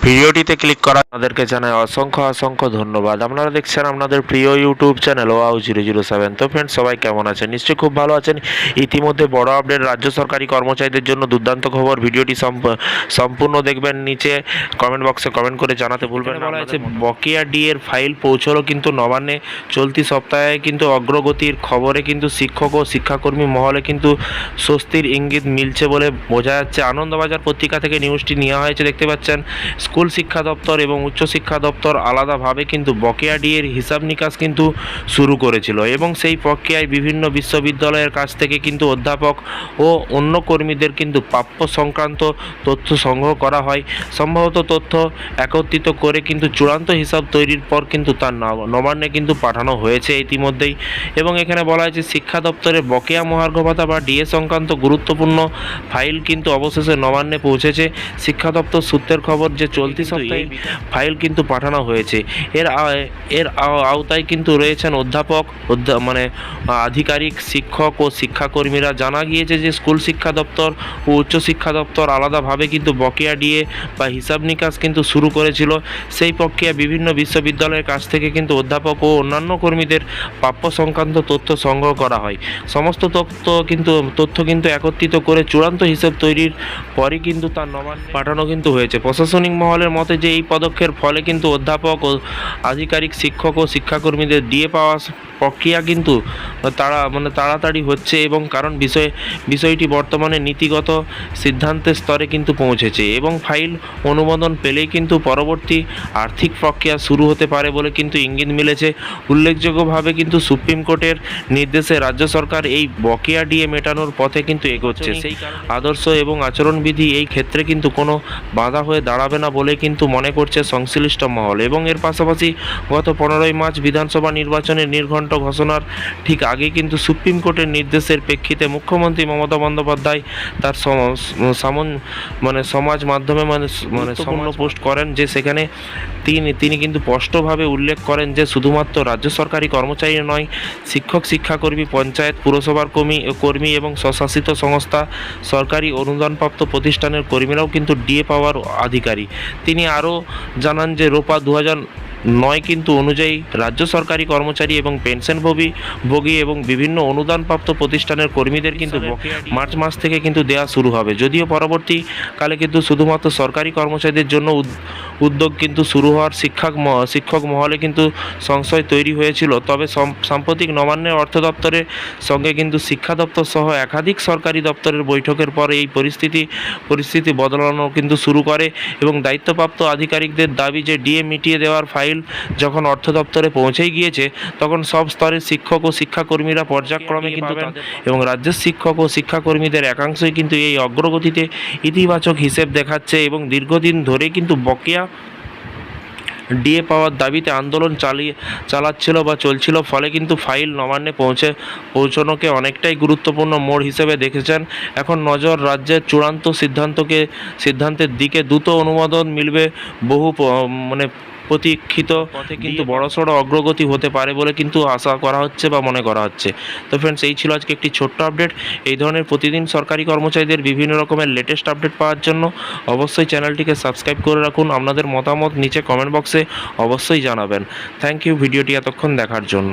ভিডিওটিতে ক্লিক করা আপনাদেরকে জানাই অসংখ্য অসংখ্য ধন্যবাদ। আপনারা দেখছেন আপনাদের প্রিয় ইউটিউব চ্যানেল ওয়াও 007। তো ফ্রেন্ডস, সবাই কেমন আছেন? নিশ্চয়ই খুব ভালো আছেন। ইতিমধ্যে বড় আপডেট, রাজ্য সরকারি কর্মচারীদের জন্য দুর্দান্ত খবর। ভিডিওটি সম্পূর্ণ দেখবেন। নিচে কমেন্ট বক্সে কমেন্ট করে জানাতে ভুলবেন না। বলা হয়েছে বকেয়া ডি এর ফাইল পৌঁছলো কিন্তু নবান্নে। চলতি সপ্তাহে কিন্তু অগ্রগতির খবরে কিন্তু শিক্ষক ও শিক্ষাকর্মী মহলে কিন্তু স্বস্তির ইঙ্গিত মিলছে বলে বোঝা যাচ্ছে। আনন্দবাজার পত্রিকা থেকে নিউজটি নেওয়া হয়েছে। দেখতে পাচ্ছেন স্কুল শিক্ষা দপ্তর এবং উচ্চশিক্ষা দপ্তর আলাদাভাবে কিন্তু বকেয়া ডি এর হিসাব নিকাশ কিন্তু শুরু করেছিল এবং সেই প্রক্রিয়ায় বিভিন্ন বিশ্ববিদ্যালয়ের কাছ থেকে কিন্তু অধ্যাপক ও অন্য কর্মীদের কিন্তু প্রাপ্য সংক্রান্ত তথ্য সংগ্রহ করা হয়। সম্ভবত তথ্য একত্রিত করে কিন্তু চূড়ান্ত হিসাব তৈরির পর কিন্তু তার নবান্নে কিন্তু পাঠানো হয়েছে ইতিমধ্যেই। এবং এখানে বলা হয়েছে শিক্ষা দপ্তরের বকেয়া মহার্ঘ ভাতা বা ডিএ সংক্রান্ত গুরুত্বপূর্ণ ফাইল কিন্তু অবশেষে নবান্নে পৌঁছেছে। শিক্ষা দপ্তর সূত্রের খবর যে চলতি সপ্তাহে ফাইল কিন্তু পাঠানো হয়েছে। এর আওতায় কিন্তু রয়েছেন অধ্যাপক, আধিকারিক, শিক্ষক ও শিক্ষাকর্মীরা। জানা গিয়েছে যে স্কুল শিক্ষা দপ্তর ও উচ্চশিক্ষা দপ্তর আলাদাভাবে কিন্তু বকেয়া ডিএ বা হিসাব নিকাশ কিন্তু শুরু করেছিল। সেই প্রক্রিয়া বিভিন্ন বিশ্ববিদ্যালয়ের কাছ থেকে কিন্তু অধ্যাপক ও অন্যান্য কর্মীদের প্রাপ্য সংক্রান্ত তথ্য সংগ্রহ করা হয়। সমস্ত তথ্য কিন্তু একত্রিত করে চূড়ান্ত হিসাব তৈরির পরই কিন্তু তার নবান্নে পাঠানো কিন্তু হয়েছে। প্রশাসনিক মহলের মতে যে এই পদক্ষেপের ফলে কিন্তু অধ্যাপক ও আধিকারিক, শিক্ষক ও শিক্ষাকর্মীদের ডিএ পাওয়া প্রক্রিয়া কিন্তু তাড়াতাড়ি হচ্ছে এবং কারণ বিষয়টি বর্তমানে নীতিগত সিদ্ধান্তের স্তরে কিন্তু পৌঁছেছে এবং ফাইল অনুমোদন পেলেই কিন্তু পরবর্তী আর্থিক প্রক্রিয়া শুরু হতে পারে বলে কিন্তু ইঙ্গিত মিলেছে। উল্লেখযোগ্যভাবে কিন্তু সুপ্রিম কোর্টের নির্দেশে রাজ্য সরকার এই বকেয়া ডিএ মেটানোর পথে কিন্তু এগোচ্ছে। সেই আদর্শ এবং আচরণবিধি এই ক্ষেত্রে কিন্তু কোনো বাধা হয়ে দাঁড়াবে না বলে কিন্তু মনে করছে সংশ্লিষ্ট মহল। এবং এর পাশাপাশি গত 15ই মার্চ বিধানসভা নির্বাচনের নির্ঘণ্ট ঘোষণার ঠিক আগে কিন্তু সুপ্রিম কোর্টের নির্দেশের প্রেক্ষিতে মুখ্যমন্ত্রী মমতা বন্দ্যোপাধ্যায় তার সমাজ মাধ্যমে সামান্য পোস্ট করেন যে সেখানে তিনি কিন্তু স্পষ্টভাবে উল্লেখ করেন যে শুধুমাত্র রাজ্য সরকারি কর্মচারী নয়, শিক্ষক, শিক্ষাকর্মী, পঞ্চায়েত, পুরসভার কর্মী এবং স্বশাসিত সংস্থা, সরকারি অনুদানপ্রাপ্ত প্রতিষ্ঠানের কর্মীরাও কিন্তু ডিএ পাওয়ার অধিকারী। তিনি আরও জানান যে রোপা 2009 কিন্তু অনুযায়ী রাজ্য সরকারি কর্মচারী এবং পেনশনভোগী এবং বিভিন্ন অনুদানপ্রাপ্ত প্রতিষ্ঠানের কর্মীদের কিন্তু মার্চ মাস থেকে কিন্তু দেওয়া শুরু হবে। যদিও পরবর্তীকালে কিন্তু শুধুমাত্র সরকারি কর্মচারীদের জন্য উদ্যোগ কিন্তু শুরু হওয়ার শিক্ষক মহলে কিন্তু সংশয় তৈরি হয়েছিল। তবে সাম্প্রতিক নবান্নের অর্থ দপ্তরের সঙ্গে কিন্তু শিক্ষা দপ্তর সহ একাধিক সরকারি দপ্তরের বৈঠকের পরে এই পরিস্থিতি বদলানো কিন্তু শুরু করে এবং দায়িত্বপ্রাপ্ত আধিকারিকদের দাবি যে ডিএ মিটিয়ে দেওয়ার ফাইল যখন অর্থ দপ্তরে পৌঁছেই গিয়েছে তখন সব স্তরের শিক্ষক ও শিক্ষাকর্মীরা পর্যায়ক্রমে কিন্তু এবং রাজ্যের শিক্ষক ও শিক্ষাকর্মীদের একাংশই কিন্তু এই অগ্রগতিতে ইতিবাচক হিসেব দেখাচ্ছে এবং দীর্ঘদিন ধরে কিন্তু বকেয়া ডিএ পাওয়ার দাবিতে আন্দোলন চালাচ্ছিল বা চলছিল। ফলে কিন্তু ফাইল নবান্নে পৌঁছানোকে অনেকটাই গুরুত্বপূর্ণ মোড় হিসেবে দেখেছেন। এখন নজর রাজ্যের চূড়ান্ত সিদ্ধান্তের দিকে। দ্রুত অনুমোদন মিলবে বহু প্রতীক্ষিত পথে কিন্তু বড়সড় অগ্রগতি হতে পারে বলে কিন্তু আশা করা হচ্ছে বা মনে করা হচ্ছে। তো ফ্রেন্ডস, এই ছিল আজকে একটি ছোট্ট আপডেট। এই ধরনের প্রতিদিন সরকারি কর্মচারীদের বিভিন্ন রকমের লেটেস্ট আপডেট পাওয়ার জন্য অবশ্যই চ্যানেলটিকে সাবস্ক্রাইব করে রাখুন। আপনাদের মতামত নিচে কমেন্ট বক্সে অবশ্যই জানাবেন। থ্যাংক ইউ ভিডিওটি এতক্ষণ দেখার জন্য।